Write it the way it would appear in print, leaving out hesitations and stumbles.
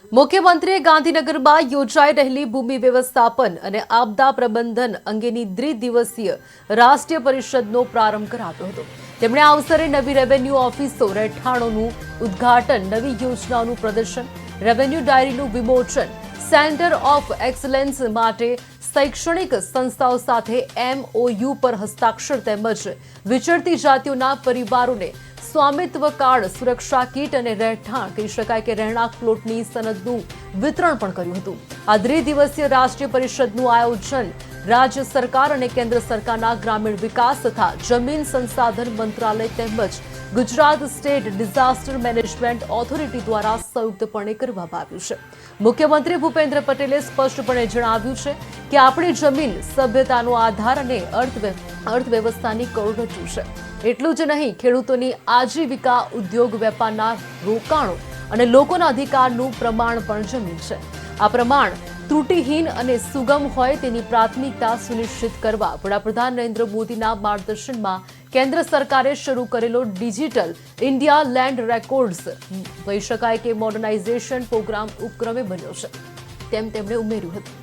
મુખ્યમંત્રીએ ગાંધીનગરમાં યોજાઈ રહેલી ભૂમિ વ્યવસ્થાપન અને આપદા પ્રબંધન અંગેની દ્વિદિવસીય રાષ્ટ્રીય પરિષદનો પ્રારંભ કરાવ્યો હતો। તેમણે આ અવસરે નવી રેવન્યુ ઓફિસો, રહેઠાણોનું ઉદ્ઘાટન, નવી યોજનાઓનું પ્રદર્શન, રેવન્યુ ડાયરીનું વિમોચન, સેન્ટર ઓફ એક્સલન્સ માટે શૈક્ષણિક સંસ્થાઓ સાથે MOU પર હસ્તાક્ષર તેમજ વિચરતી જાતિઓના પરિવારોને સ્વામિત્વ કાર્ડ, સુરક્ષા કીટ અને રહેઠાણ કહી શકાય કે રહેણાંક પ્લોટની સનદનું વિતરણ પણ કર્યું હતું। આ દ્વિદિવસીય રાષ્ટ્રીય પરિષદનું આયોજન રાજ્ય સરકાર અને કેન્દ્ર સરકારના ગ્રામીણ વિકાસ તથા જમીન સંસાધન મંત્રાલય તેમજ Gujarat state disaster management authority દ્વારા સંયુક્તપણે કરવામાં આવ્યું છે। મુખ્યમંત્રી ભૂપેન્દ્ર પટેલે સ્પષ્ટપણે જણાવ્યું છે કે આપણી જમીન સભ્યતાનો આધાર અને અર્થવ્યવસ્થાની કરોડરજ્જુ છે। એટલું જ નહીં, ખેડૂતોની આજીવિકા, ઉદ્યોગ વેપારના રોકાણો અને લોકોના અધિકારનું પ્રમાણ પણ જમીન છે। આ પ્રમાણ ત્રુટિહીન અને સુગમ હોય તેની પ્રાથમિકતા સુનિશ્ચિત કરવા વડાપ્રધાન નરેન્દ્ર મોદીના માર્ગદર્શનમાં કેન્દ્ર સરકારે શરૂ કરેલો ડિજિટલ ઇન્ડિયા લેન્ડ રેકોર્ડ્સ કહી શકાય કે મોડર્નાઇઝેશન પ્રોગ્રામ ઉપક્રમે બન્યો છે તેમ તેમણે ઉમેર્યું હતું।